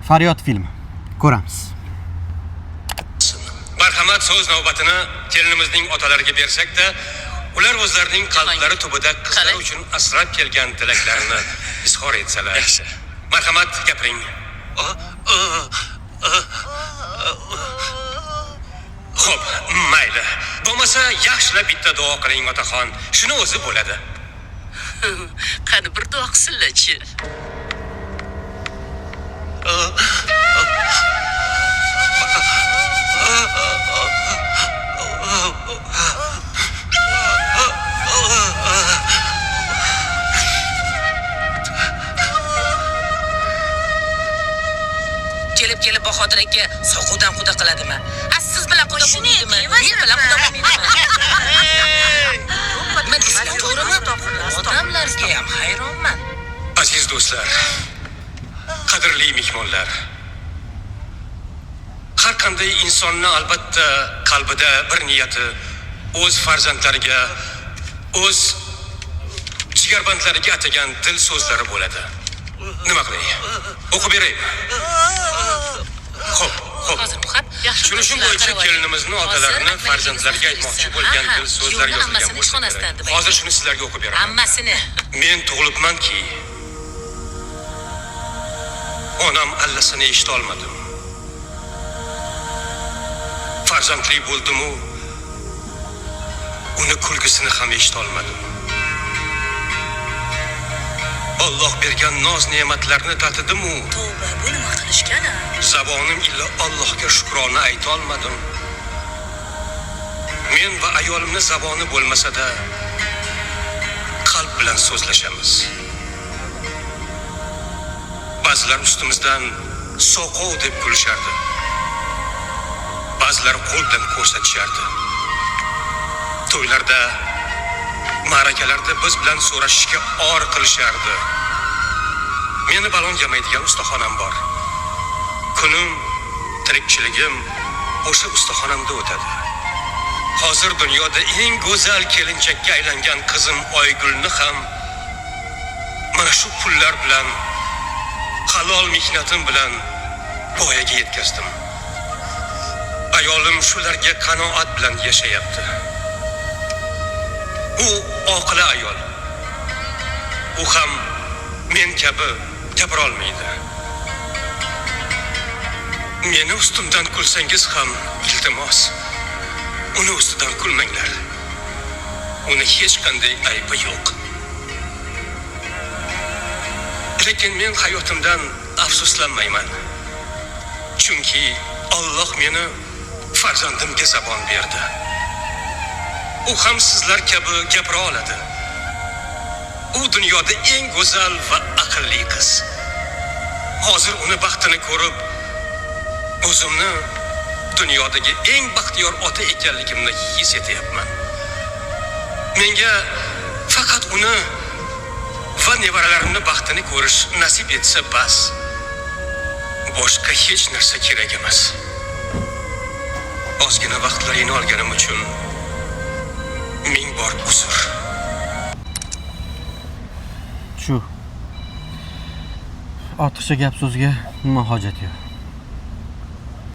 Faryod filmi. Ko'ramiz. Marhamat, so'z navbatini kelinimizning otalariga bersak-da, ular o'zlarining qalblari tubida qizlar uchun asrab kelgan tilaklarini izhor etsalar. Yaxshi. Marhamat, gapiring. Xo'p, mayli. Bo'lmasa, yaxshilab bitta duo qiling, otaxon. Shuni o'zi bo'ladi. Qani bir duo qilsinlar-chi. Kelib Bahodir aka soquvdan xudo qiladimi? Siz bilan quda bo'lmaydimi? Men bilan quda bo'lmaydimi? Men sizlar to'g'rimi? Odamlarga ham hayronman. Aziz do'stlar, qadrli mehmonlar. Har qanday insonni albatta qalbida bir niyati o'z farzandlariga, o'z jigarbandlariga atagan dil so'zlari bo'ladi. Nima qilay? O'qib beraymi? Xo'p. Hozir bu xat yaxshi. Shuni bo'yicha kelinimizning otalarini farzandlariga aytmoqchi bo'lgan dil so'zlar yozilgan bo'lsa. Hozir shuni sizlarga o'qib beraman. Hammasini. Men tug'ilibmanki, onam allasini eshita olmadim. Farzandli bo'ldim-u, uni kulgisini ham eshita olmadim. Alloh bergan noz ne'matlarni tatidim-u, Tavba, bu nima qilishgan-a? zabonim illa Allohga shukrona ayta olmadim. Men va ayolimni zaboni bo'lmasa-da qalb bilan so'zlashamiz. Ba'zilar ustimizdan soqov deb kulishardi. Ba'zilar qo'l bilan ko'rsatishardi. To'ylarda, ma'rakalarda biz bilan so'rashishga or qilishardi. Meni balon yamaydigan ustaxonam bor. Kunim, tirikchiligim o'sha ustaxonamda o'tadi. Hozir dunyoda eng go'zal kelinchakka aylangan qizim Oygulni ham mana shu pullar bilan, halol mehnatim bilan voyaga yetkazdim. Ayolim shularga qanoat bilan yashayapti. U oqila ayol. U ham men kabi gapira olmaydi. Meni ustimdan kulsangiz ham iltimos, uni ustidan kulmanglar. Uni hech qanday aybi yo'q. Lekin men hayotimdan afsuslanmayman. Chunki Alloh meni farzandimga zabon berdi. U ham sizlar kabi gapira oladi. U dunyoda eng go'zal va aqlli qiz. Hozir uni baxtini ko'rib, o'zimni dunyodagi eng baxtiyor ota ekanligimni his etyapman. Menga faqat uni va nevaralarimni baxtini ko'rish nasib etsa bas. Boshqa hech narsa kerak emas. Ozgina vaqtlaringni olganim uchun ming bor uzr. Shu ortiqcha gap so'zga nima hojat yo'q.